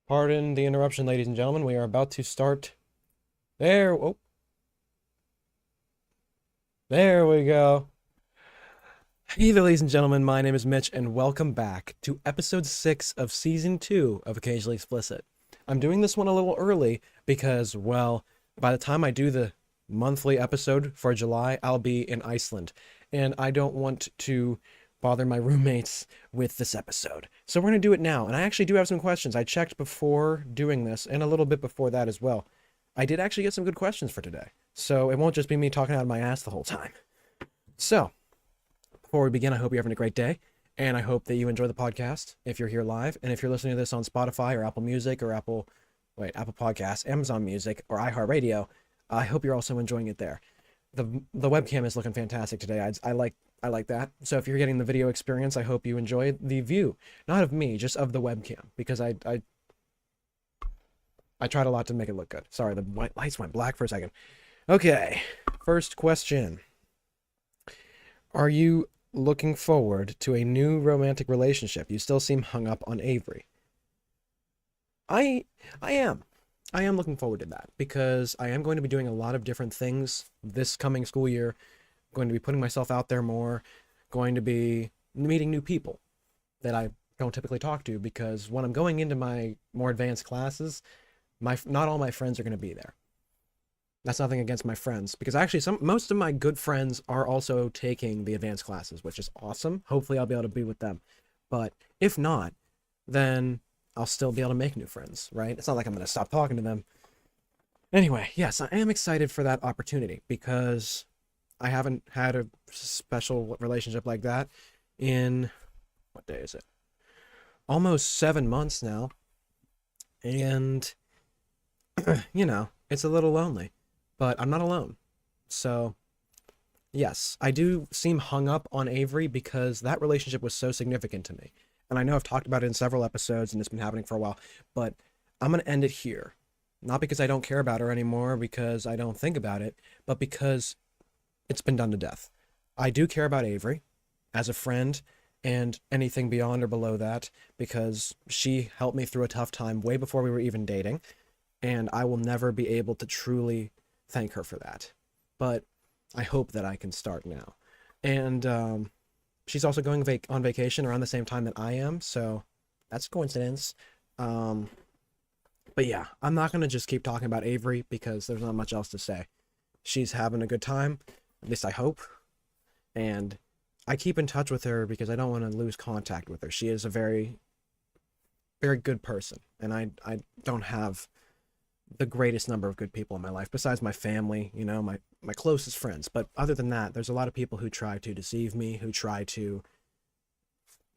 Pardon the interruption, ladies and gentlemen. We are about to start. There, oh, there we go. Hey there, ladies and gentlemen. My name is Mitch, and welcome back to episode 6 of season 2 of Occasionally Explicit. I'm doing this one a little early because, well, by the time I do the monthly episode for July, I'll be in Iceland, and I don't want to bother my roommates with this episode. So we're going to do it now, and I actually do have some questions. I checked before doing this, and a little bit before that as well. I did actually get some good questions for today, so it won't just be me talking out of my ass the whole time. So, before we begin, I hope you're having a great day, and I hope that you enjoy the podcast if you're here live, and if you're listening to this on Spotify or Apple Music or Apple Podcasts, Amazon Music, or iHeartRadio, I hope you're also enjoying it there. The webcam is looking fantastic today. I like that. So if you're getting the video experience, I hope you enjoy the view, not of me, just of the webcam, because I tried a lot to make it look good. Sorry, the white lights went black for a second. Okay, first question. Are you looking forward to a new romantic relationship? You still seem hung up on Avery. I I am. I am looking forward to that because I am going to be doing a lot of different things this coming school year. Going to be putting myself out there more, going to be meeting new people that I don't typically talk to because when I'm going into my more advanced classes, not all my friends are going to be there. That's nothing against my friends because actually most of my good friends are also taking the advanced classes, which is awesome. Hopefully I'll be able to be with them. But if not, then I'll still be able to make new friends, right? It's not like I'm going to stop talking to them. Anyway, yes, I am excited for that opportunity because I haven't had a special relationship like that in, what day is it? Almost 7 months now. And, it's a little lonely, but I'm not alone. So, yes, I do seem hung up on Avery because that relationship was so significant to me. And I know I've talked about it in several episodes and it's been happening for a while, but I'm going to end it here. Not because I don't care about her anymore, because I don't think about it, but because it's been done to death. I do care about Avery as a friend and anything beyond or below that because she helped me through a tough time way before we were even dating, and I will never be able to truly thank her for that. But I hope that I can start now. And she's also going on vacation around the same time that I am, so that's a coincidence. But yeah, I'm not going to just keep talking about Avery because there's not much else to say. She's having a good time, at least I hope. And I keep in touch with her because I don't want to lose contact with her. She is a very, very good person. And I don't have the greatest number of good people in my life, besides my family, my closest friends. But other than that, there's a lot of people who try to deceive me, who try to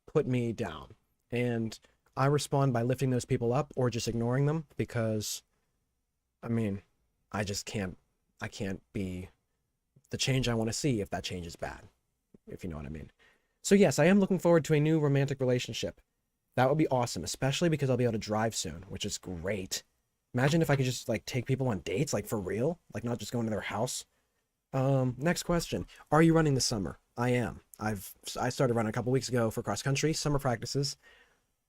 put me down. And I respond by lifting those people up or just ignoring them because, I mean, I can't be the change I want to see if that change is bad, if you know what I mean. So yes, I am looking forward to a new romantic relationship. That would be awesome, especially because I'll be able to drive soon, which is great. Imagine if I could just like take people on dates, like for real, like not just going to their house. Next question. Are you running this summer? I am. I started running a couple weeks ago for cross country summer practices.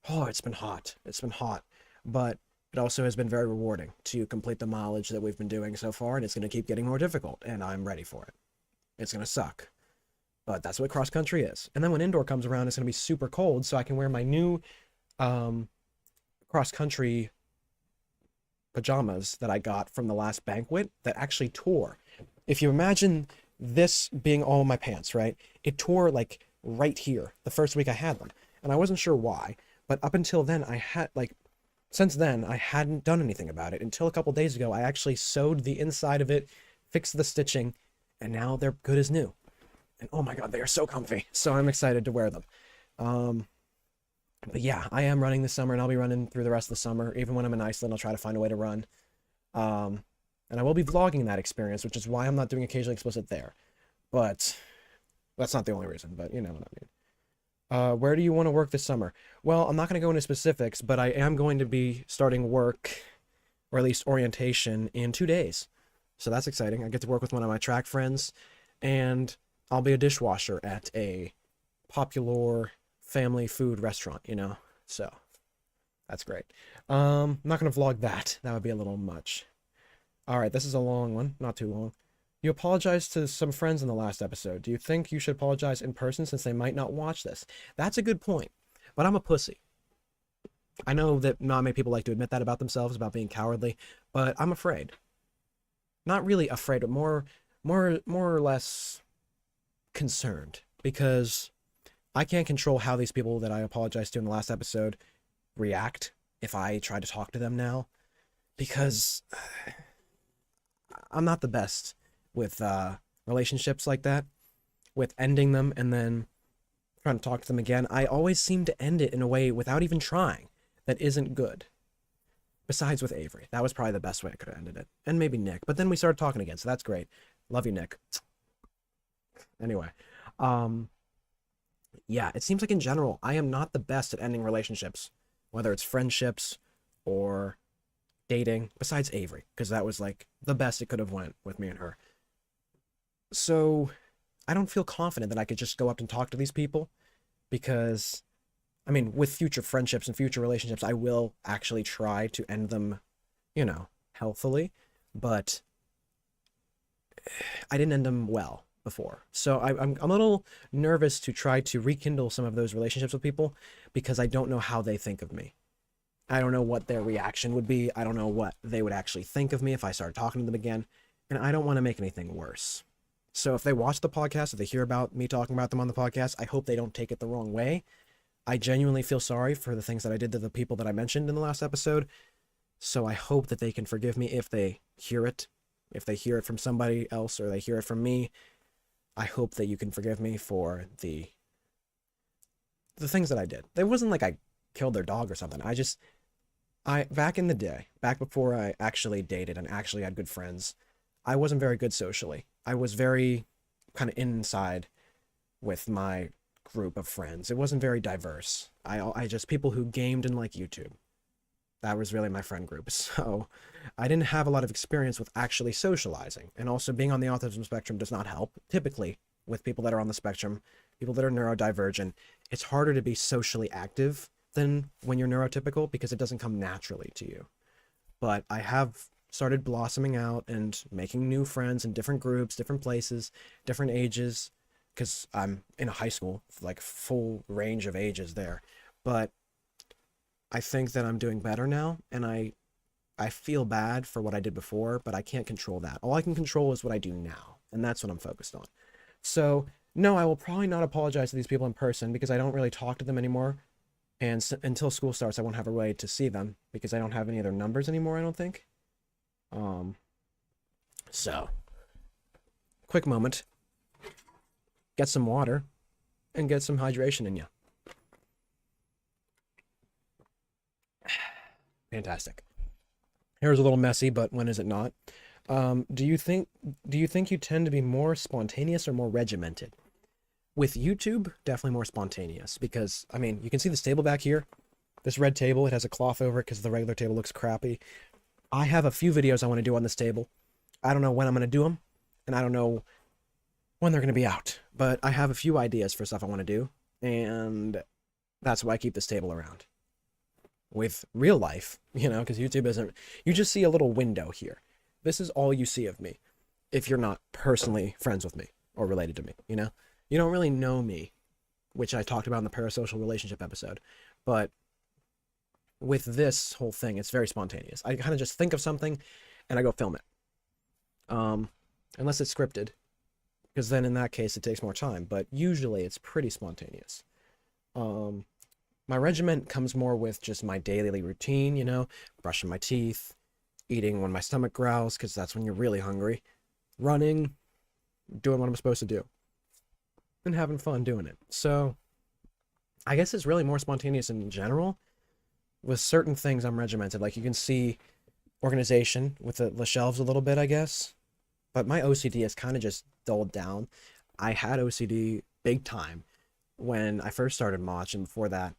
Oh, it's been hot. It's been hot, but it also has been very rewarding to complete the mileage that we've been doing so far, and it's going to keep getting more difficult, and I'm ready for it. It's going to suck, but that's what cross country is. And then when indoor comes around, it's going to be super cold, so I can wear my new cross country pajamas that I got from the last banquet that actually tore. If you imagine this being all my pants, right? It tore like right here the first week I had them, and I wasn't sure why. But up until then, since then, I hadn't done anything about it until a couple days ago. I actually sewed the inside of it, fixed the stitching, and now they're good as new. And oh my God, they are so comfy. So I'm excited to wear them. But yeah, I am running this summer and I'll be running through the rest of the summer. Even when I'm in Iceland, I'll try to find a way to run. And I will be vlogging that experience, which is why I'm not doing Occasionally Explicit there. But that's not the only reason, but you know what I mean. Where do you want to work this summer? Well, I'm not going to go into specifics, but I am going to be starting work, or at least orientation, in 2 days. So that's exciting. I get to work with one of my track friends, and I'll be a dishwasher at a popular family food restaurant, So That's great. I'm not gonna vlog that. That would be a little much. All right, this is a long one, not too long. You apologized to some friends in the last episode. Do you think you should apologize in person since they might not watch this? That's a good point, but I'm a pussy. I know that not many people like to admit that about themselves, about being cowardly, but I'm afraid. Not really afraid, but more or less concerned because I can't control how these people that I apologized to in the last episode react if I try to talk to them now because I'm not the best with relationships like that, with ending them and then trying to talk to them again. I always seem to end it in a way without even trying that isn't good. Besides with Avery. That was probably the best way I could have ended it. And maybe Nick. But then we started talking again, so that's great. Love you, Nick. Anyway. Yeah, it seems like in general, I am not the best at ending relationships. Whether it's friendships or dating. Besides Avery. Because that was like the best it could have went with me and her. So I don't feel confident that I could just go up and talk to these people. Because I mean, with future friendships and future relationships, I will actually try to end them, healthily, but I didn't end them well before. So I'm a little nervous to try to rekindle some of those relationships with people because I don't know how they think of me. I don't know what their reaction would be. I don't know what they would actually think of me if I started talking to them again, and I don't want to make anything worse. So if they watch the podcast, if they hear about me talking about them on the podcast, I hope they don't take it the wrong way. I genuinely feel sorry for the things that I did to the people that I mentioned in the last episode. So I hope that they can forgive me if they hear it. If they hear it from somebody else or they hear it from me, I hope that you can forgive me for the things that I did. It wasn't like I killed their dog or something. Back in the day, back before I actually dated and actually had good friends, I wasn't very good socially. I was very kind of inside with my group of friends. It wasn't very diverse. I just people who gamed and like YouTube. That was really my friend group. So I didn't have a lot of experience with actually socializing. And also being on the autism spectrum does not help. Typically, with people that are on the spectrum, people that are neurodivergent, it's harder to be socially active than when you're neurotypical because it doesn't come naturally to you. But I have started blossoming out and making new friends in different groups, different places, different ages, because I'm in a high school, like full range of ages there. But I think that I'm doing better now, and I feel bad for what I did before, but I can't control that. All I can control is what I do now, and that's what I'm focused on. So, no, I will probably not apologize to these people in person because I don't really talk to them anymore, and until school starts, I won't have a way to see them because I don't have any of their numbers anymore, I don't think. So, quick moment. Get some water and get some hydration in you. Fantastic. Hair's a little messy, but when is it not? Do you think you tend to be more spontaneous or more regimented? With YouTube, definitely more spontaneous because, I mean, you can see this table back here. This red table, it has a cloth over it because the regular table looks crappy. I have a few videos I want to do on this table. I don't know when I'm going to do them, and I don't know when they're going to be out. But I have a few ideas for stuff I want to do, and that's why I keep this table around. With real life, because YouTube isn't... You just see a little window here. This is all you see of me, if you're not personally friends with me or related to me, You don't really know me, which I talked about in the parasocial relationship episode, but with this whole thing, it's very spontaneous. I kind of just think of something, and I go film it. Unless it's scripted, because then in that case, it takes more time, but usually it's pretty spontaneous. My regiment comes more with just my daily routine, brushing my teeth, eating when my stomach growls, because that's when you're really hungry, running, doing what I'm supposed to do, and having fun doing it. So, I guess it's really more spontaneous in general. With certain things, I'm regimented. Like, you can see organization with the shelves a little bit, I guess. But my OCD has kind of just dulled down. I had OCD big time when I first started Mach and before that.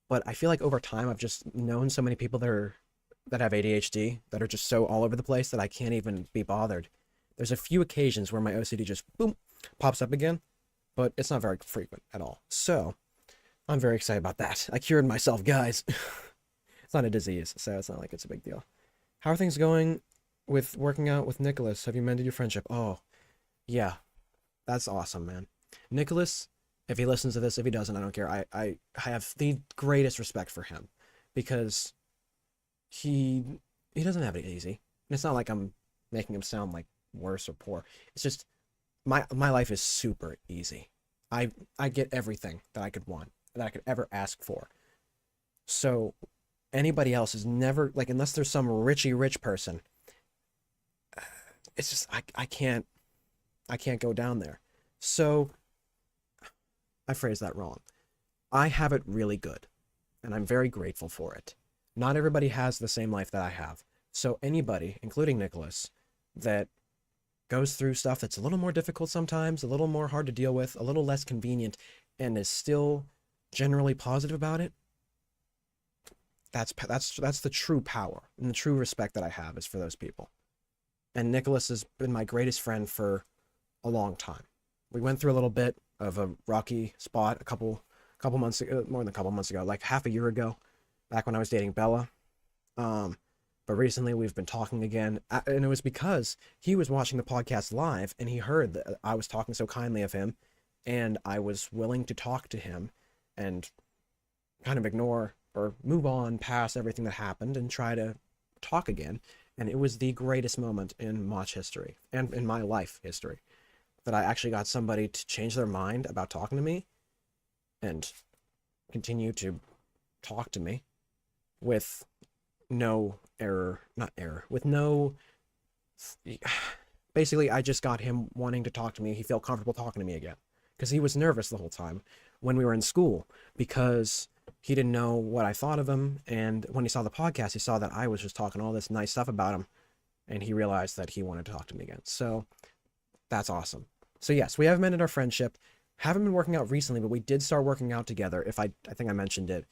But I feel like over time, I've just known so many people that have ADHD that are just so all over the place that I can't even be bothered. There's a few occasions where my OCD just, boom, pops up again. But it's not very frequent at all. So, I'm very excited about that. I cured myself, guys. It's not a disease, so it's not like it's a big deal. How are things going with working out with Nicholas? Have you mended your friendship? Oh, yeah, that's awesome, man. Nicholas, if he listens to this, if he doesn't, I don't care. I have the greatest respect for him because he he doesn't have it easy. And it's not like I'm making him sound like worse or poor. It's just my life is super easy. I get everything that I could want, that I could ever ask for. So anybody else is never like, unless there's some rich person, it's just I can't go down there. So I phrased that wrong. I have it really good, and I'm very grateful for it. Not everybody has the same life that I have. So anybody, including Nicholas, that goes through stuff that's a little more difficult sometimes, a little more hard to deal with, a little less convenient, and is still generally positive about it, that's the true power and the true respect that I have is for those people. And Nicholas has been my greatest friend for a long time. We went through a little bit of a rocky spot a couple months ago, more than a couple months ago, like half a year ago, back when I was dating Bella. But recently we've been talking again, and it was because he was watching the podcast live and he heard that I was talking so kindly of him, and I was willing to talk to him and kind of ignore or move on past everything that happened and try to talk again. And it was the greatest moment in Mach history and in my life history that I actually got somebody to change their mind about talking to me and continue to talk to me with no error, not error, with no. Basically, I just got him wanting to talk to me. He felt comfortable talking to me again because he was nervous the whole time when we were in school because he didn't know what I thought of him. And when he saw the podcast, he saw that I was just talking all this nice stuff about him, and he realized that he wanted to talk to me again. So that's awesome. So yes, we have mended our friendship. Haven't been working out recently, but we did start working out together. I think I mentioned it.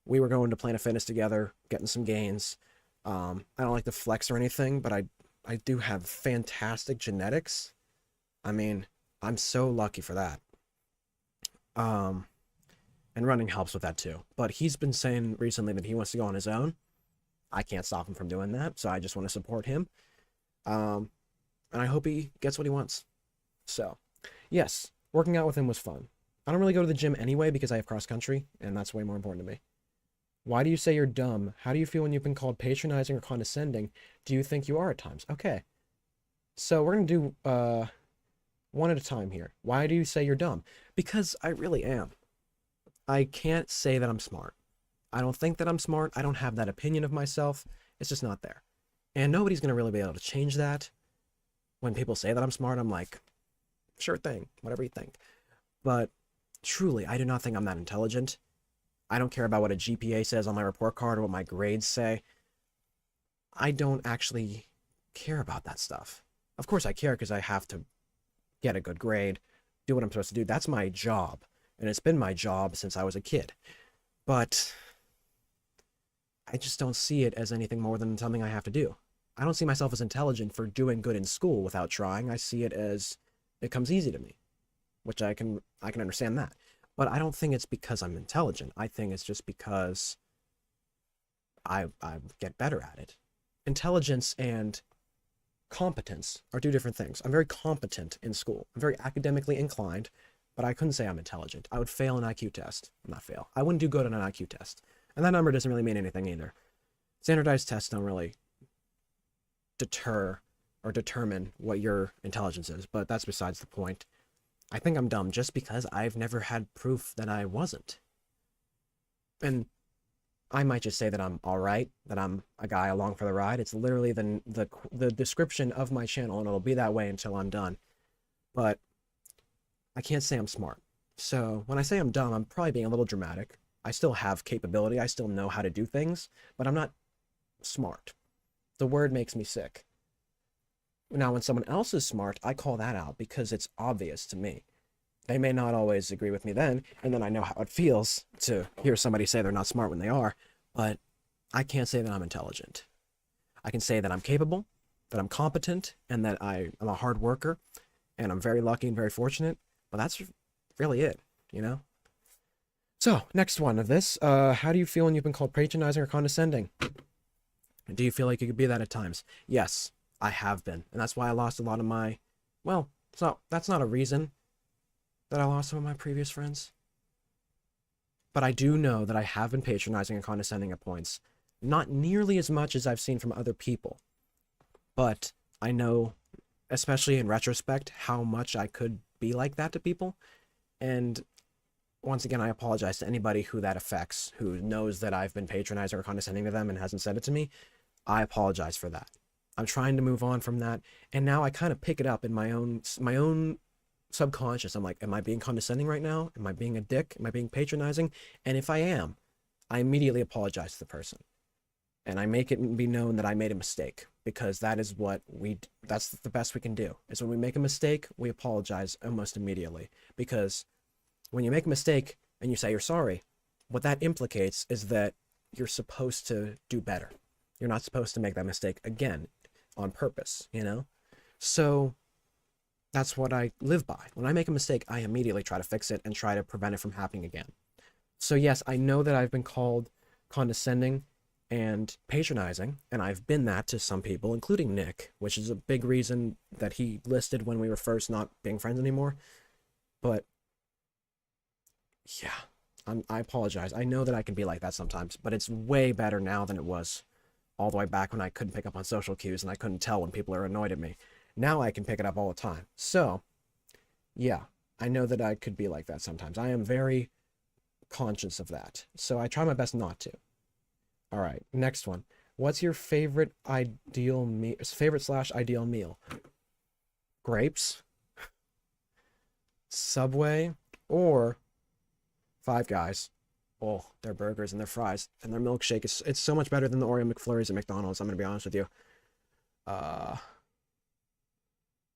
We were going to Planet Fitness together, getting some gains. I don't like to flex or anything, but I do have fantastic genetics. I mean, I'm so lucky for that. And running helps with that too. But he's been saying recently that he wants to go on his own. I can't stop him from doing that, so I just want to support him. And I hope he gets what he wants. So, yes, working out with him was fun. I don't really go to the gym anyway because I have cross country, and that's way more important to me. Why do you say you're dumb? How do you feel when you've been called patronizing or condescending? Do you think you are at times? Okay. So we're going to do one at a time here. Why do you say you're dumb? Because I really am. I can't say that I'm smart. I don't think that I'm smart. I don't have that opinion of myself. It's just not there. And nobody's going to really be able to change that. When people say that I'm smart, I'm like, sure thing, whatever you think. But truly, I do not think I'm that intelligent. I don't care about what a GPA says on my report card or what my grades say. I don't actually care about that stuff. Of course I care because I have to get a good grade, do what I'm supposed to do. That's my job. And it's been my job since I was a kid. But I just don't see it as anything more than something I have to do. I don't see myself as intelligent for doing good in school without trying. I see it as it comes easy to me, which I can understand that. But I don't think it's because I'm intelligent. I think it's just because I get better at it. Intelligence and competence are two different things. I'm very competent in school. I'm very academically inclined, but I couldn't say I'm intelligent. I would fail an IQ test. Not fail. I wouldn't do good on an IQ test. And that number doesn't really mean anything either. Standardized tests don't really deter or determine what your intelligence is, but that's besides the point. I think I'm dumb just because I've never had proof that I wasn't. And I might just say that I'm all right, that I'm a guy along for the ride. It's literally the description of my channel, and it'll be that way until I'm done. But I can't say I'm smart. So when I say I'm dumb, I'm probably being a little dramatic. I still have capability. I still know how to do things, but I'm not smart. The word makes me sick. Now, when someone else is smart, I call that out because it's obvious to me. They may not always agree with me then, and then I know how it feels to hear somebody say they're not smart when they are, but I can't say that I'm intelligent. I can say that I'm capable, that I'm competent, and that I'm a hard worker, and I'm very lucky and very fortunate, but that's really it, you know? So, next one of this. How do you feel when you've been called patronizing or condescending? Do you feel like you could be that at times? Yes, I have been. And that's why I lost a lot of my, well, that's not a reason that I lost some of my previous friends. But I do know that I have been patronizing and condescending at points. Not nearly as much as I've seen from other people. But I know, especially in retrospect, how much I could be like that to people. And once again, I apologize to anybody who that affects, who knows that I've been patronizing or condescending to them and hasn't said it to me. I apologize for that. I'm trying to move on from that, and now I kind of pick it up in my own subconscious. I'm like, am I being condescending right now? Am I being a dick? Am I being patronizing? And if I am, I immediately apologize to the person. And I make it be known that I made a mistake, because that is that's the best we can do. Is when we make a mistake, we apologize almost immediately. Because when you make a mistake and you say you're sorry, what that implicates is that you're supposed to do better. You're not supposed to make that mistake again on purpose, you know? So that's what I live by. When I make a mistake, I immediately try to fix it and try to prevent it from happening again. So yes, I know that I've been called condescending and patronizing, and I've been that to some people, including Nick, which is a big reason that he listed when we were first not being friends anymore. But yeah, I apologize. I know that I can be like that sometimes, but it's way better now than it was all the way back when I couldn't pick up on social cues and I couldn't tell when people are annoyed at me. Now I can pick it up all the time. So, yeah, I know that I could be like that sometimes. I am very conscious of that. So I try my best not to. All right, next one. What's your favorite ideal meal? Favorite/ideal meal? Grapes, Subway, or Five Guys. Oh, their burgers and their fries and their milkshake it's so much better than the Oreo McFlurries at McDonald's. I'm gonna be honest with you.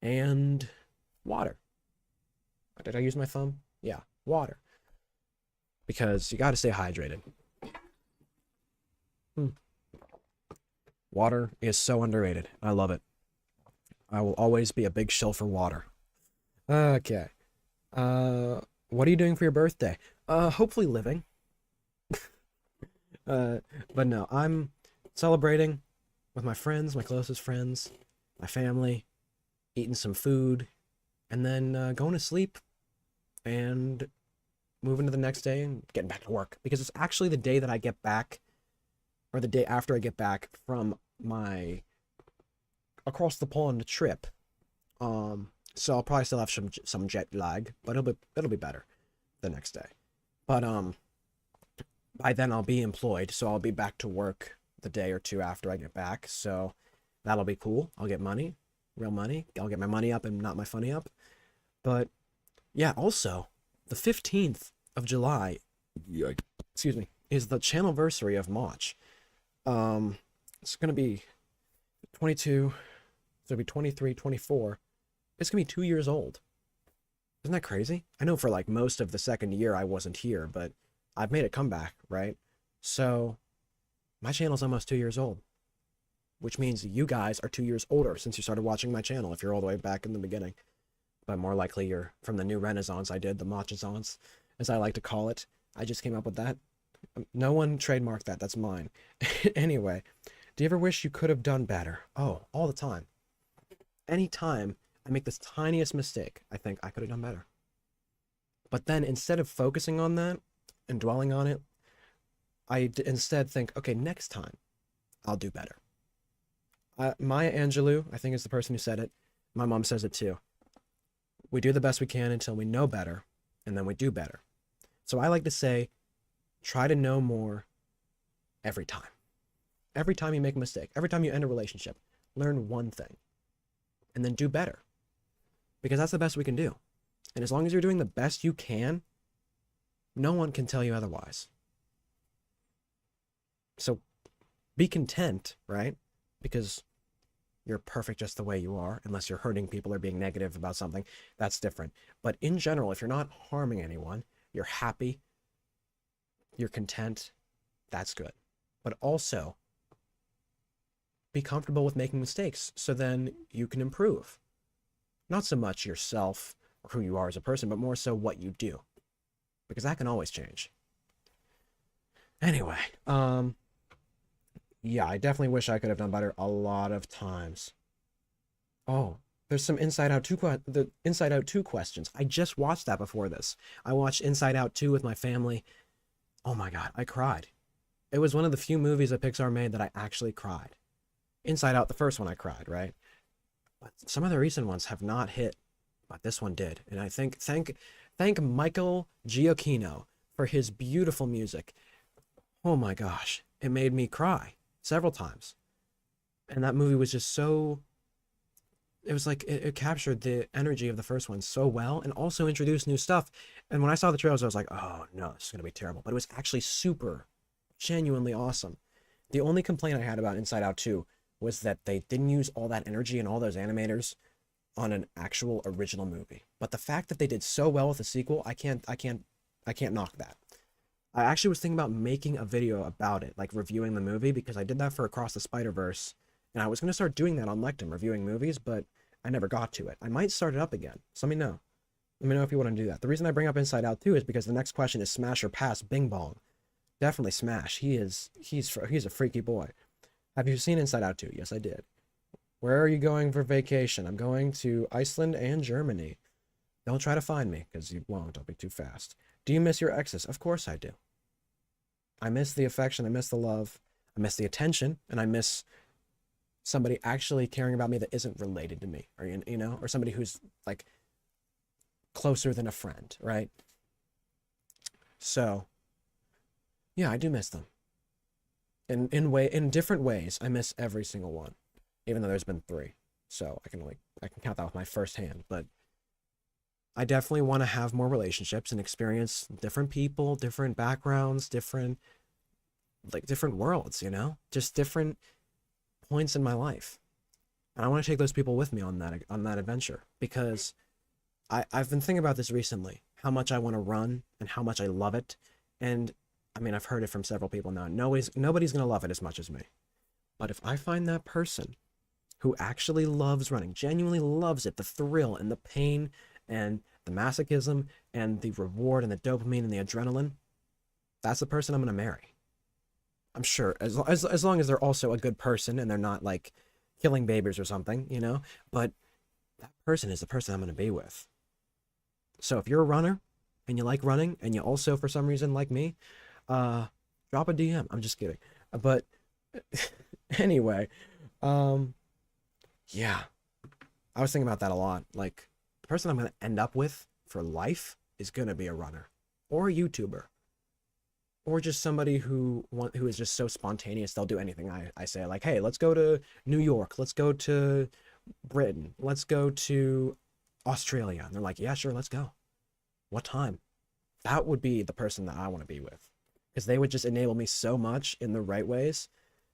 And water. Did I use my thumb? Yeah, water. Because you got to stay hydrated. Water is so underrated. I love it. I will always be a big shill for water. Okay. What are you doing for your birthday? Hopefully living. But no, I'm celebrating with my friends, my closest friends, my family, eating some food, and then going to sleep and moving to the next day and getting back to work. Because it's actually the day that I get back, or the day after I get back from my across the pond trip. So I'll probably still have some jet lag, but it'll be better the next day. But by then I'll be employed, so I'll be back to work the day or two after I get back. So that'll be cool. I'll get money, real money. I'll get my money up and not my funny up. But yeah, also the 15th of July, excuse me, is the channelversary of Mach. It's gonna be 22, it's gonna be 23, 24. It's gonna be 2 years old. Isn't that crazy? I know for like most of the second year I wasn't here, but I've made a comeback, right? So my channel's almost 2 years old, which means you guys are 2 years older since you started watching my channel, if you're all the way back in the beginning. But more likely you're from the new renaissance I did, the Machazance, as I like to call it. I just came up with that. No one trademarked that. That's mine. Anyway, do you ever wish you could have done better? Oh, all the time. Anytime I make this tiniest mistake, I think I could have done better. But then instead of focusing on that and dwelling on it, I instead think, okay, next time I'll do better. Maya Angelou, I think, is the person who said it. My mom says it too. We do the best we can until we know better, and then we do better. So I like to say, try to know more every time. Every time you make a mistake, every time you end a relationship, learn one thing, and then do better. Because that's the best we can do. And as long as you're doing the best you can, no one can tell you otherwise. So be content, right? Because you're perfect just the way you are, unless you're hurting people or being negative about something. That's different. But in general, if you're not harming anyone, you're happy, you're content, that's good. But also, be comfortable with making mistakes so then you can improve. Not so much yourself or who you are as a person, but more so what you do. Because that can always change. Anyway, yeah, I definitely wish I could have done better a lot of times. Oh, there's some the Inside Out 2 questions. I just watched that before this. I watched Inside Out 2 with my family. Oh my God, I cried. It was one of the few movies that Pixar made that I actually cried. Inside Out, the first one I cried, right? But some of the recent ones have not hit, but this one did. And I think thank Michael Giacchino for his beautiful music. Oh my gosh, it made me cry several times. And that movie was just so it was like it captured the energy of the first one so well and also introduced new stuff. And when I saw the trailers, I was like, oh no, this is gonna be terrible. But it was actually super, genuinely awesome. The only complaint I had about Inside Out 2 was that they didn't use all that energy and all those animators on an actual original movie. But the fact that they did so well with the sequel, I can't knock that. I actually was thinking about making a video about it, like reviewing the movie, because I did that for Across the Spider-Verse, and I was going to start doing that on Lectum, reviewing movies, but I never got to it. I might start it up again, so let me know. Let me know if you want to do that. The reason I bring up Inside Out 2 is because the next question is smash or pass Bing Bong. Definitely smash. He's a freaky boy. Have you seen Inside Out 2? Yes, I did. Where are you going for vacation? I'm going to Iceland and Germany. Don't try to find me, because you won't. I'll be too fast. Do you miss your exes? Of course I do. I miss the affection. I miss the love. I miss the attention. And I miss somebody actually caring about me that isn't related to me. Or, or somebody who's, like, closer than a friend, right? So, yeah, I do miss them. In different ways, I miss every single one. Even though there's been 3. So I can count that with my first hand. But I definitely want to have more relationships and experience different people, different backgrounds, different worlds, just different points in my life. And I want to take those people with me on that adventure, because I've been thinking about this recently, how much I want to run and how much I love it. And I mean, I've heard it from several people now. Nobody's going to love it as much as me. But if I find that person who actually loves running, genuinely loves it, the thrill and the pain and the masochism and the reward and the dopamine and the adrenaline, that's the person I'm going to marry. I'm sure, as long as they're also a good person and they're not like killing babies or something, but that person is the person I'm going to be with. So if you're a runner and you like running and you also for some reason like me, drop a DM. I'm just kidding. But anyway, yeah, I was thinking about that a lot. Like, the person I'm going to end up with for life is going to be a runner or a YouTuber or just somebody who is just so spontaneous they'll do anything I say. Like, hey, let's go to New York. Let's go to Britain. Let's go to Australia. And they're like, yeah, sure, let's go. What time? That would be the person that I want to be with, because they would just enable me so much in the right ways,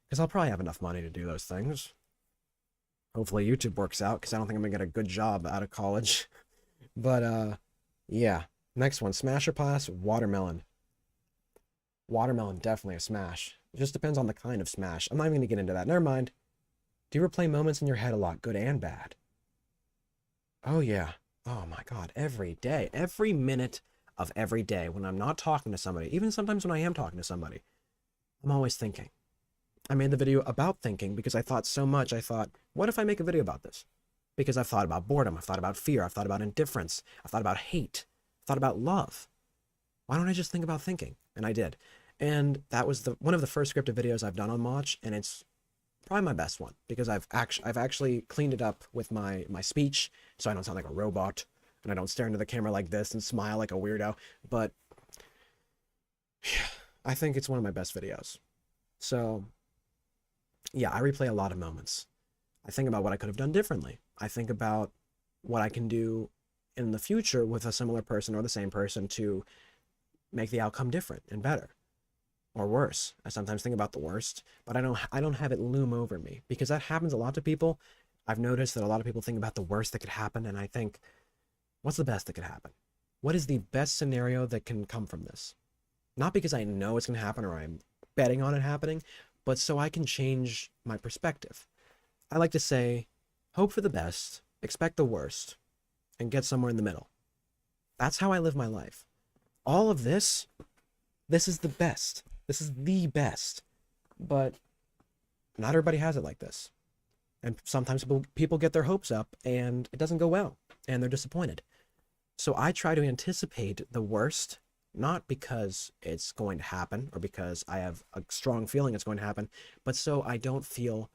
because I'll probably have enough money to do those things. Hopefully YouTube works out, because I don't think I'm gonna get a good job out of college. But yeah. Next one, smash or pass, watermelon. Watermelon, definitely a smash. It just depends on the kind of smash. I'm not even gonna get into that. Never mind. Do you replay moments in your head a lot, good and bad? Oh yeah. Oh my God, every day, every minute of every day when I'm not talking to somebody, even sometimes when I am talking to somebody, I'm always thinking. I made the video about thinking because I thought so much. I thought, what if I make a video about this? Because I've thought about boredom, I've thought about fear, I've thought about indifference, I've thought about hate, I've thought about love. Why don't I just think about thinking? And I did. And that was one of the first scripted videos I've done on Mach, and it's probably my best one, because I've actually cleaned it up with my speech, so I don't sound like a robot, and I don't stare into the camera like this and smile like a weirdo. But I think it's one of my best videos. So yeah, I replay a lot of moments. I think about what I could have done differently. I think about what I can do in the future with a similar person or the same person to make the outcome different and better. Or worse. I sometimes think about the worst, but I don't have it loom over me, because that happens a lot to people. I've noticed that a lot of people think about the worst that could happen, and I think, what's the best that could happen? What is the best scenario that can come from this? Not because I know it's going to happen or I'm betting on it happening, but so I can change my perspective. I like to say, hope for the best, expect the worst, and get somewhere in the middle. That's how I live my life. All of this is the best. This is the best. But not everybody has it like this. And sometimes people get their hopes up and it doesn't go well and they're disappointed. So I try to anticipate the worst, not because it's going to happen or because I have a strong feeling it's going to happen, but so I don't feel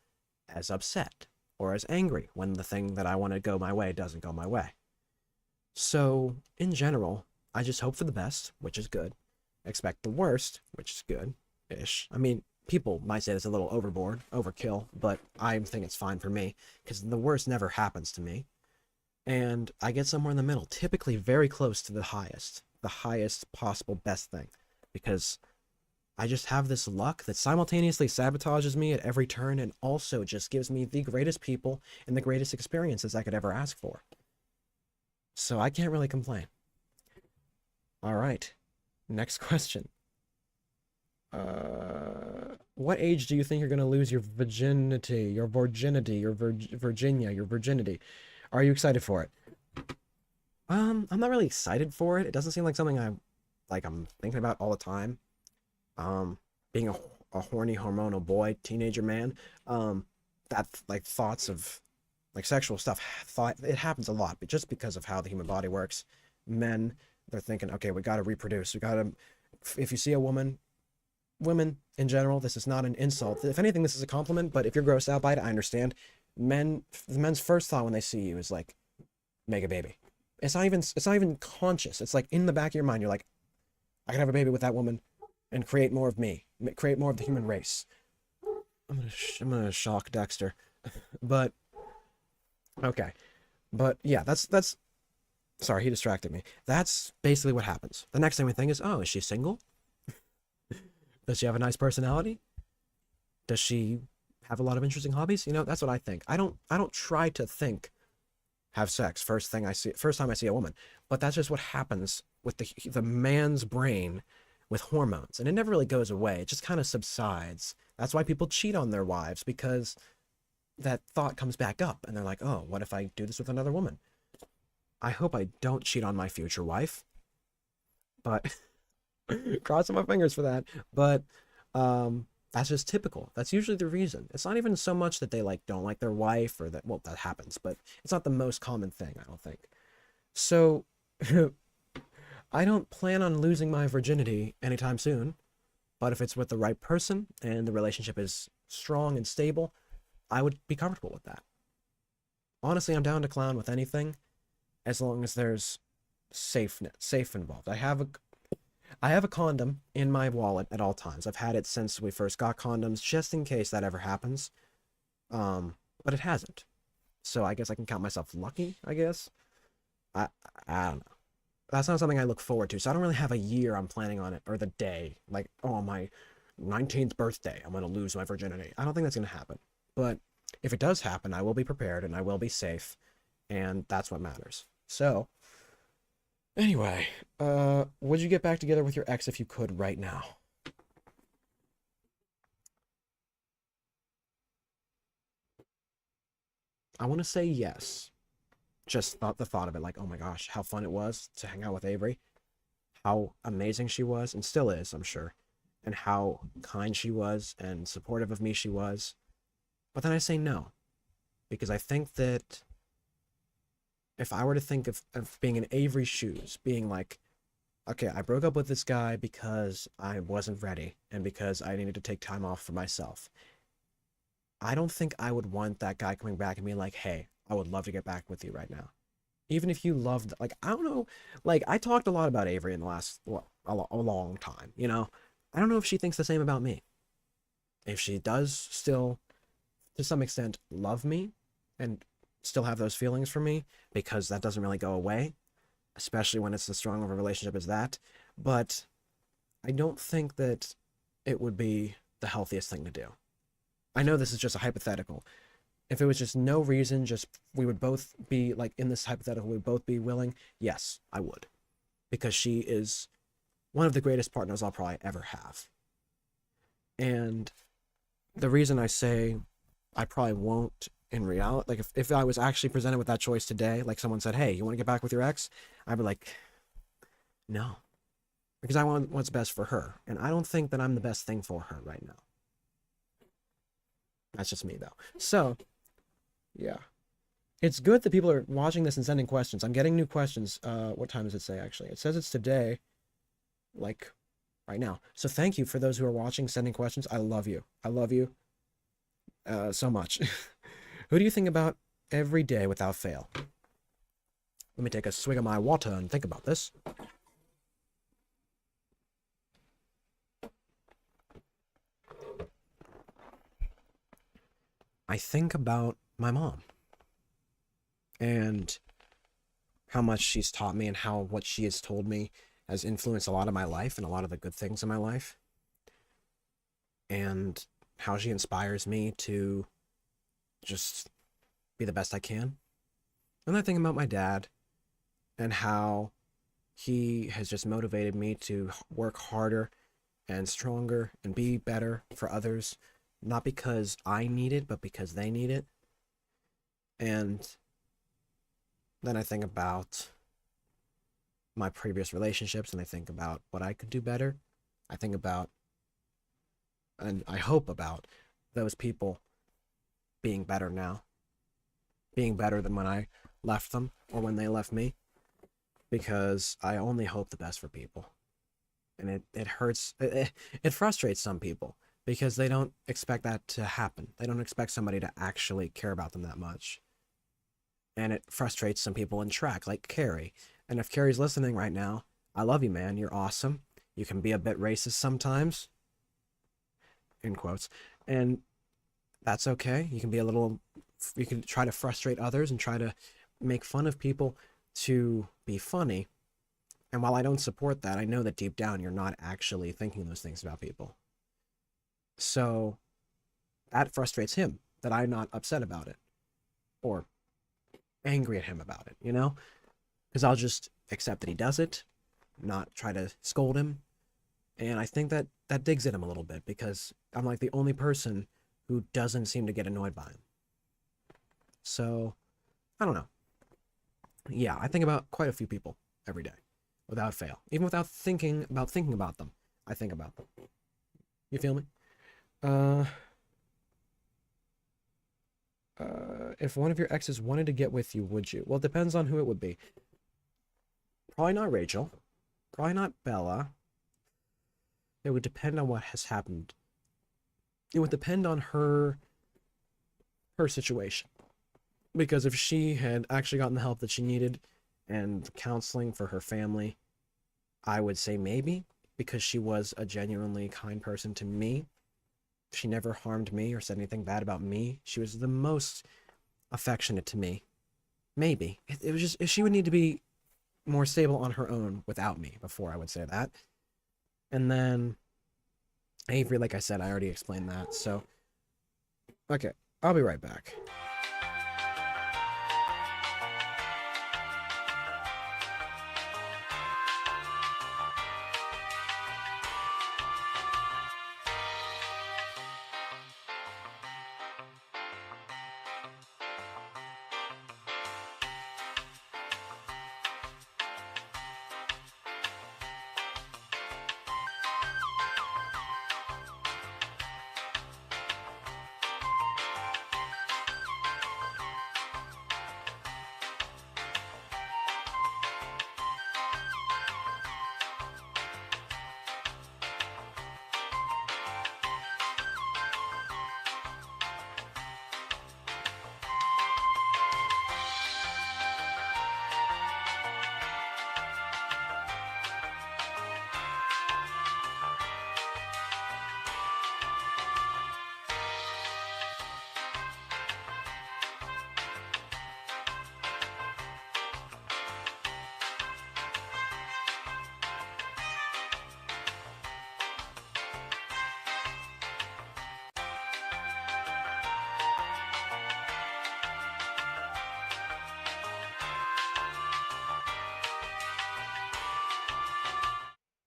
as upset or as angry when the thing that I want to go my way doesn't go my way. So, in general, I just hope for the best, which is good. Expect the worst, which is good ish. I mean, people might say it's a little overboard, overkill, but I think it's fine for me because the worst never happens to me. And I get somewhere in the middle, typically very close to the highest possible best thing, because I just have this luck that simultaneously sabotages me at every turn and also just gives me the greatest people and the greatest experiences I could ever ask for. So I can't really complain. All right, next question. What age do you think you're gonna lose your virginity, your virginity? Are you excited for it? I'm not really excited for it. It doesn't seem like something I'm thinking about all the time. Being a horny hormonal boy, teenager man, that like thoughts of like sexual stuff, thought it happens a lot, but just because of how the human body works, men, they're thinking, okay, we got to reproduce. We got to, if you see a woman, women in general, this is not an insult. If anything, this is a compliment, but if you're grossed out by it, I understand. The men's first thought when they see you is like, make a baby. It's not even conscious. It's like in the back of your mind, you're like, I can have a baby with that woman and create more of me, create more of the human race. I'm gonna shock Dexter, but okay, but yeah, that's. Sorry, he distracted me. That's basically what happens. The next thing we think is, oh, is she single? Does she have a nice personality? Does she have a lot of interesting hobbies? You know, that's what I think. I don't try to think have sex first time I see a woman, but that's just what happens with the man's brain with hormones, and it never really goes away. It just kind of subsides. That's why people cheat on their wives, because that thought comes back up and they're like, oh, what if I do this with another woman? I hope I don't cheat on my future wife, but crossing my fingers for that. But that's just typical. That's usually the reason. It's not even so much that they like don't like their wife or that, well, that happens, but it's not the most common thing, I don't think. So I don't plan on losing my virginity anytime soon, but if it's with the right person and the relationship is strong and stable, I would be comfortable with that. Honestly, I'm down to clown with anything as long as there's safe involved. I have a condom in my wallet at all times. I've had it since we first got condoms, just in case that ever happens. But it hasn't. So I guess I can count myself lucky, I guess. I, I don't know. That's not something I look forward to. So I don't really have a year I'm planning on it, or the day. Like, oh, on my 19th birthday, I'm going to lose my virginity. I don't think that's going to happen. But if it does happen, I will be prepared and I will be safe. And that's what matters. So, anyway, would you get back together with your ex if you could right now? I want to say yes. Just the thought of it, like, oh my gosh, how fun it was to hang out with Avery, how amazing she was, and still is, I'm sure, and how kind she was and supportive of me she was. But then I say no, because I think that if I were to think of being in Avery's shoes, being like, okay, I broke up with this guy because I wasn't ready and because I needed to take time off for myself. I don't think I would want that guy coming back and being like, hey, I would love to get back with you right now. Even if you loved, like, I don't know, like, I talked a lot about Avery in the last, well, a long time, you know? I don't know if she thinks the same about me. If she does still, to some extent, love me and still have those feelings for me, because that doesn't really go away, especially when it's as strong of a relationship as that. But I don't think that it would be the healthiest thing to do. I know this is just a hypothetical. If it was just no reason, just we would both be like in this hypothetical, we would both be willing, yes, I would. Because she is one of the greatest partners I'll probably ever have. And the reason I say I probably won't in reality, like if I was actually presented with that choice today, like someone said, hey, you want to get back with your ex? I'd be like, no. because I want what's best for her. And I don't think that I'm the best thing for her right now. That's just me, though. So, yeah. It's good that people are watching this and sending questions. I'm getting new questions. What time does it say, actually? It says it's today, like, right now. So thank you for those who are watching, sending questions. I love you. I love you so much. Who do you think about every day without fail? Let me take a swig of my water and think about this. I think about my mom and how much she's taught me and how what she has told me has influenced a lot of my life and a lot of the good things in my life. And how she inspires me to just be the best I can. And I think about my dad and how he has just motivated me to work harder and stronger and be better for others, not because I need it, but because they need it. And then I think about my previous relationships and I think about what I could do better. I think about, and I hope about, those people being better now, being better than when I left them or when they left me, because I only hope the best for people. And it hurts, it frustrates some people because they don't expect that to happen. They don't expect somebody to actually care about them that much. And it frustrates some people in track, like Carrie. And if Carrie's listening right now, I love you, man. You're awesome. You can be a bit racist sometimes, in quotes, and that's okay. You can try to frustrate others and try to make fun of people to be funny. And while I don't support that, I know that deep down you're not actually thinking those things about people. So that frustrates him, that I'm not upset about it or angry at him about it, you know? Because I'll just accept that he does it, not try to scold him. And I think that digs at him a little bit because I'm like the only person who doesn't seem to get annoyed by him. So, I don't know. Yeah, I think about quite a few people every day, without fail. Even without thinking about them, I think about them. You feel me? Uh, if one of your exes wanted to get with you, would you? Well, it depends on who it would be. Probably not Rachel. Probably not Bella. It would depend on what has happened. It would depend on her situation. Because if she had actually gotten the help that she needed and counseling for her family, I would say maybe, because she was a genuinely kind person to me. She never harmed me or said anything bad about me. She was the most affectionate to me. Maybe. It was just, she would need to be more stable on her own without me before I would say that. And then Avery, like I said, I already explained that. So, okay, I'll be right back.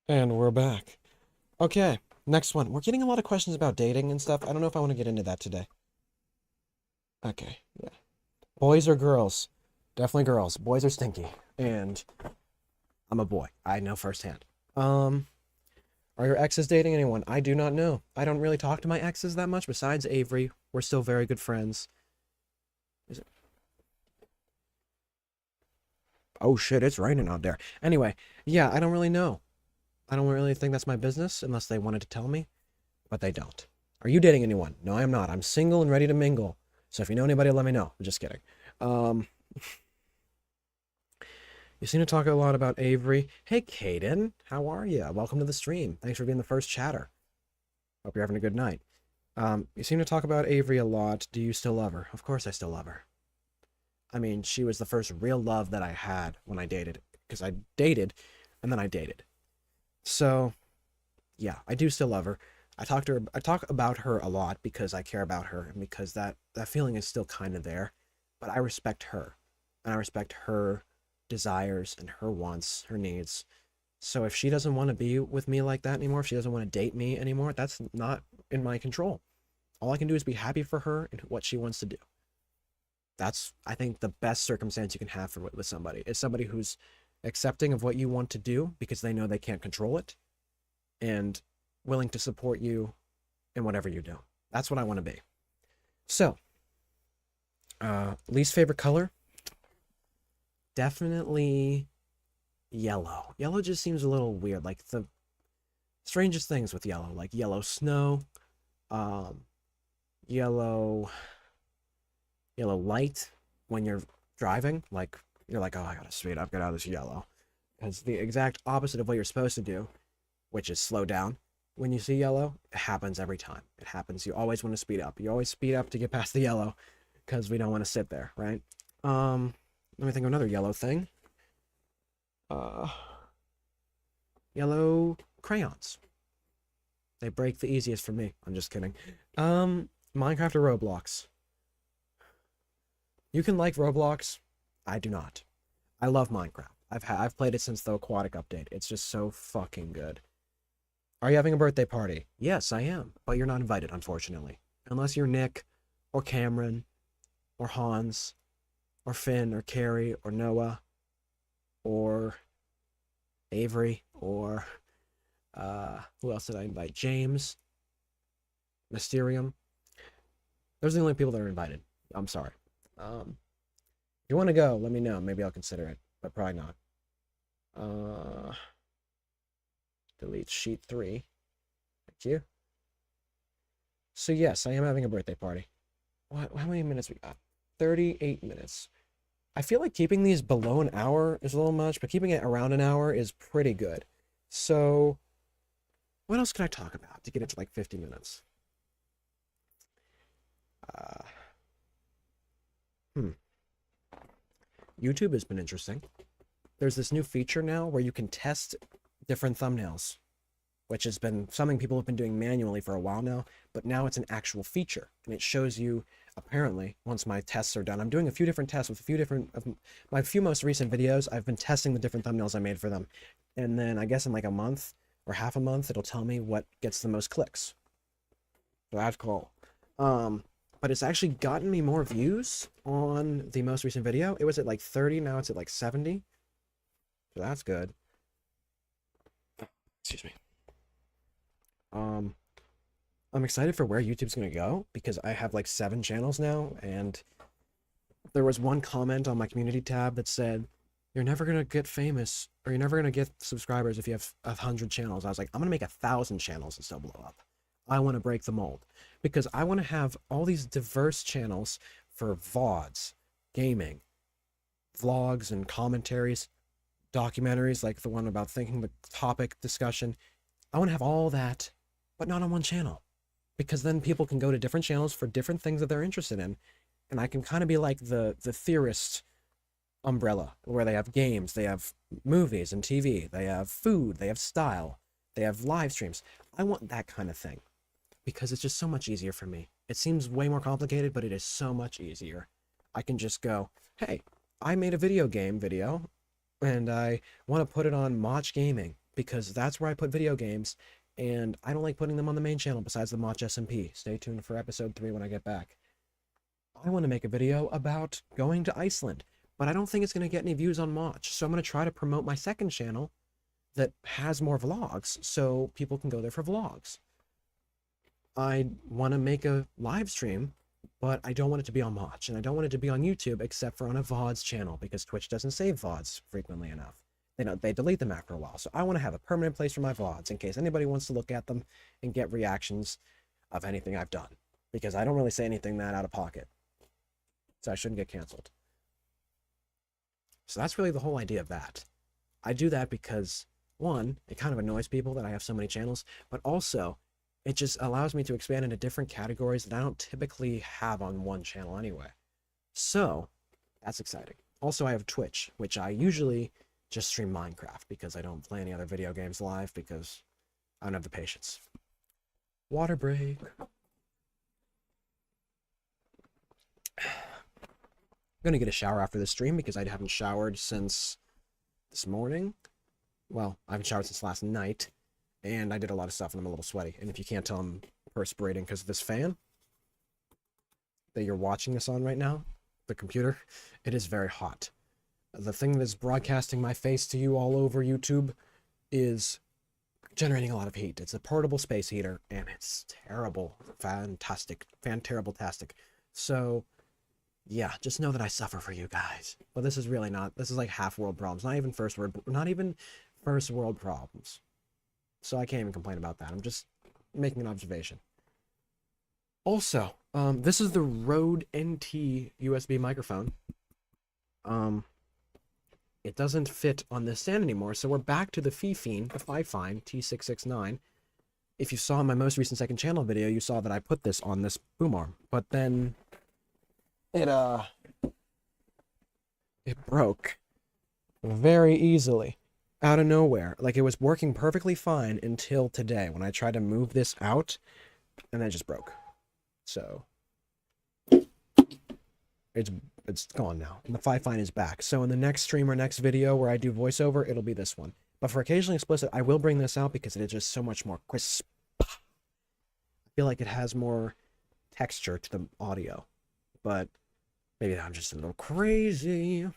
And we're back. Okay, next one. We're getting a lot of questions about dating and stuff. I don't know if I want to get into that today. Okay, yeah. Boys or girls? Definitely girls. Boys are stinky. And I'm a boy. I know firsthand. Um, are your exes dating anyone? I do not know. I don't really talk to my exes that much. Besides Avery, we're still very good friends. Is it? Oh shit, it's raining out there. Anyway, yeah, I don't really know. I don't really think that's my business unless they wanted to tell me, but they don't. Are you dating anyone? No, I am not. I'm single and ready to mingle. So if you know anybody, let me know. I'm just kidding. Um, you seem to talk a lot about Avery. Hey, Caden, how are you? Welcome to the stream. Thanks for being the first chatter. Hope you're having a good night. You seem to talk about Avery a lot. Do you still love her? Of course I still love her. I mean, she was the first real love that I had when I dated. Because I dated, and then I dated. So, yeah, I do still love her. I talk about her a lot because I care about her and because that feeling is still kind of there. But I respect her. And I respect her desires and her wants, her needs. So if she doesn't want to be with me like that anymore, if she doesn't want to date me anymore, that's not in my control. All I can do is be happy for her and what she wants to do. That's, I think, the best circumstance you can have with somebody is somebody who's accepting of what you want to do because they know they can't control it and willing to support you in whatever you do. That's what I want to be. So, least favorite color? Definitely yellow. Yellow just seems a little weird. Like the strangest things with yellow, like yellow snow, um, yellow light when you're driving. Like you're like, oh, I gotta speed up, get out of this yellow. Because the exact opposite of what you're supposed to do, which is slow down. When you see yellow, it happens every time. It happens. You always want to speed up. You always speed up to get past the yellow because we don't want to sit there, right? Let me think of another yellow thing. Uh, Yellow crayons. They break the easiest for me. I'm just kidding. Minecraft or Roblox? You can like Roblox. I do not. I love Minecraft. I've played it since the aquatic update. It's just so fucking good. Are you having a birthday party? Yes, I am. But you're not invited, unfortunately. Unless you're Nick, or Cameron, or Hans, or Finn, or Carrie, or Noah, or Avery, or who else did I invite? James, Mysterium. Those are the only people that are invited. I'm sorry. If you want to go, let me know. Maybe I'll consider it, but probably not. Delete sheet 3. Thank you. So yes, I am having a birthday party. What? How many minutes we got? 38 minutes. I feel like keeping these below an hour is a little much, but keeping it around an hour is pretty good. So, what else can I talk about to get it to like 50 minutes? Uh, YouTube has been interesting. There's this new feature now where you can test different thumbnails, which has been something people have been doing manually for a while now, but now it's an actual feature, and it shows you, apparently, once my tests are done. I'm doing a few different tests with a few different of my few most recent videos. I've been testing the different thumbnails I made for them, and then I guess in like a month or half a month, it'll tell me what gets the most clicks. So that's cool. But it's actually gotten me more views on the most recent video. It was at like 30, now it's at like 70. So that's good. Excuse me. I'm excited for where YouTube's gonna go because I have like 7 channels now, and there was one comment on my community tab that said, "You're never gonna get famous, or you're never gonna get subscribers if you have 100 channels." I was like, I'm gonna make 1,000 channels and still blow up. I want to break the mold because I want to have all these diverse channels for VODs, gaming, vlogs, and commentaries, documentaries like the one about thinking, the topic discussion. I want to have all that, but not on one channel, because then people can go to different channels for different things that they're interested in, and I can kind of be like the theorist umbrella, where they have games, they have movies and TV, they have food, they have style, they have live streams. I want that kind of thing because it's just so much easier for me. It seems way more complicated, but it is so much easier. I can just go, hey, I made a video game video and I want to put it on Mach Gaming because that's where I put video games, and I don't like putting them on the main channel besides the Mach SMP. Stay tuned for episode 3 when I get back. I want to make a video about going to Iceland, but I don't think it's going to get any views on Mach, so I'm going to try to promote my second channel that has more vlogs, so people can go there for vlogs. I want to make a live stream, but I don't want it to be on Watch, and I don't want it to be on YouTube except for on a VODs channel, because Twitch doesn't save VODs frequently enough. They delete them after a while, so I want to have a permanent place for my VODs in case anybody wants to look at them and get reactions of anything I've done, because I don't really say anything that out of pocket, so I shouldn't get canceled. So that's really the whole idea of that. I do that because, one, it kind of annoys people that I have so many channels, but also it just allows me to expand into different categories that I don't typically have on one channel anyway. So that's exciting. Also, I have Twitch, which I usually just stream Minecraft because I don't play any other video games live because I don't have the patience. Water break. I'm gonna get a shower after this stream because I haven't showered since this morning. Well, I haven't showered since last night, and I did a lot of stuff and I'm a little sweaty. And if you can't tell, I'm perspirating because of this fan that you're watching this on right now, the computer, it is very hot. The thing that is broadcasting my face to you all over YouTube is generating a lot of heat. It's a portable space heater, and it's terrible. Terrible-tastic. So, yeah, just know that I suffer for you guys. But this is really not, this is like half world problems. Not even first world problems. So I can't even complain about that. I'm just making an observation. Also, this is the Rode NT USB microphone. It doesn't fit on this stand anymore, so we're back to the Fifine T669. If you saw my most recent second channel video, you saw that I put this on this boom arm, but then it broke very easily out of nowhere. Like, it was working perfectly fine until today when I tried to move this out, and then it just broke. So it's gone now, and the Fifine is back. So in the next stream or next video where I do voiceover, it'll be this one. But for Occasionally Explicit, I will bring this out because it is just so much more crisp. I feel like it has more texture to the audio, but maybe I'm just a little crazy.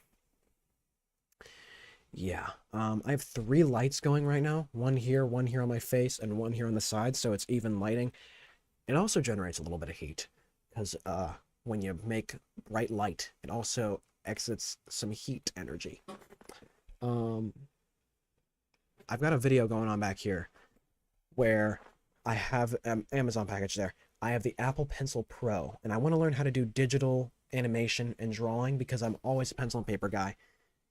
Yeah, I have 3 lights going right now. One here on my face, and one here on the side, so it's even lighting. It also generates a little bit of heat, because when you make bright light, it also exits some heat energy. I've got a video going on back here where I have Amazon package there. I have the Apple Pencil Pro, and I want to learn how to do digital animation and drawing because I'm always a pencil and paper guy,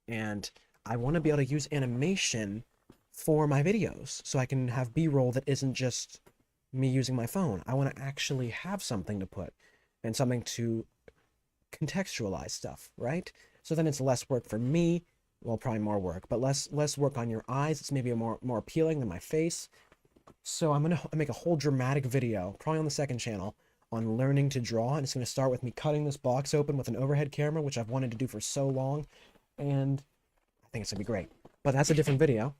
and I want to be able to use animation for my videos so I can have B-roll that isn't just me using my phone. I want to actually have something to put and something to contextualize stuff, right? So then it's less work for me, well, probably more work, but less work on your eyes. It's maybe more appealing than my face. So I'm gonna make a whole dramatic video, probably on the second channel, on learning to draw, and it's gonna start with me cutting this box open with an overhead camera, which I've wanted to do for so long, and I think it's gonna be great. But that's a different video.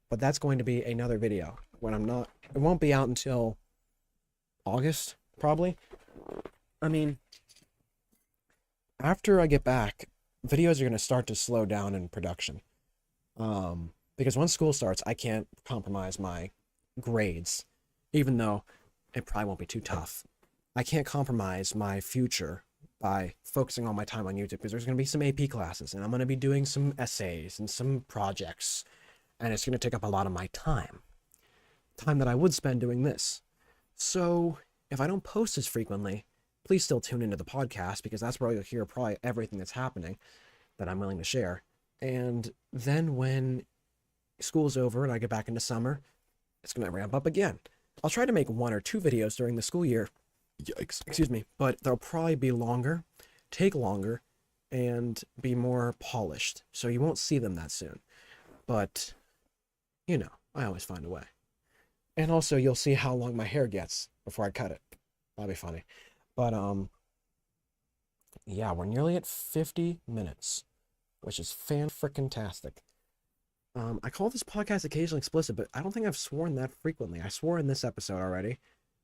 But that's going to be another video when it won't be out until August, probably. I mean, after I get back, videos are going to start to slow down in production. Because once school starts, I can't compromise my grades, even though it probably won't be too tough. I can't compromise my future by focusing all my time on YouTube, because there's going to be some AP classes, and I'm going to be doing some essays and some projects, and it's going to take up a lot of my time that I would spend doing this. So if I don't post as frequently, please still tune into the podcast, because that's where you'll hear probably everything that's happening that I'm willing to share. And then when school's over and I get back into summer, it's going to ramp up again. I'll try to make 1 or 2 videos during the school year. Yikes, excuse me. But they'll probably be longer, take longer, and be more polished. So you won't see them that soon. But, you know, I always find a way. And also, you'll see how long my hair gets before I cut it. That'll be funny. But, yeah, we're nearly at 50 minutes, which is fan-frickin-tastic. I call this podcast Occasionally Explicit, but I don't think I've sworn that frequently. I swore in this episode already,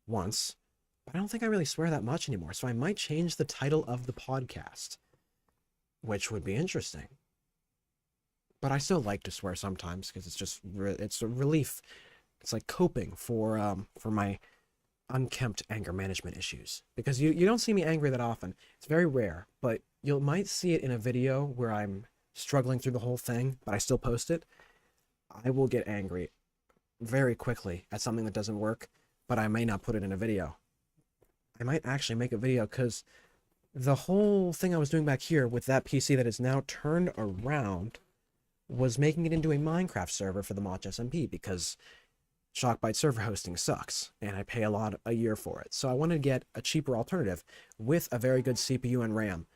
once, but I don't think I really swear that much anymore, so I might change the title of the podcast, which would be interesting. but I still like to swear sometimes because it's just it's a relief. It's like coping for my unkempt anger management issues, because you don't see me angry that often. It's very rare, but you might see it in a video where I'm struggling through the whole thing, but I still post it. I will get angry very quickly at something that doesn't work, but I may not put it in a video. I might actually make a video, because the whole thing I was doing back here with that PC that is now turned around was making it into a Minecraft server for the Mach SMP, because Shockbyte server hosting sucks, and I pay a lot a year for it. So I wanted to get a cheaper alternative with a very good CPU and RAM.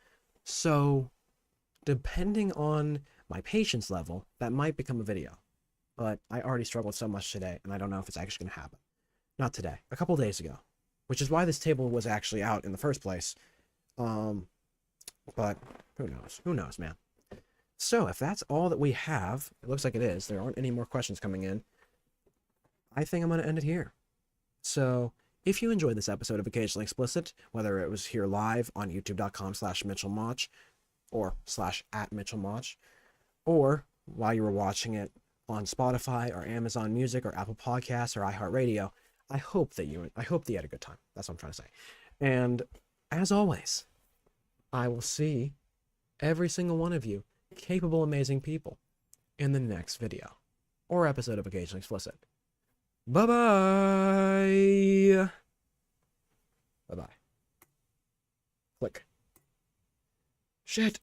So, depending on my patience level, that might become a video. But I already struggled so much today, and I don't know if it's actually going to happen. Not today. A couple days ago. Which is why this table was actually out in the first place. But who knows? Who knows, man? So, if that's all that we have, it looks like it is. There aren't any more questions coming in. I think I'm going to end it here. So, if you enjoyed this episode of Occasionally Explicit, whether it was here live on youtube.com/MitchellMach or /@MitchellMach, or while you were watching it on Spotify or Amazon Music or Apple Podcasts or iHeartRadio, I hope you had a good time. That's what I'm trying to say. And as always, I will see every single one of you capable, amazing people in the next video or episode of Occasionally Explicit. Bye-bye. Bye-bye. Click. Shit.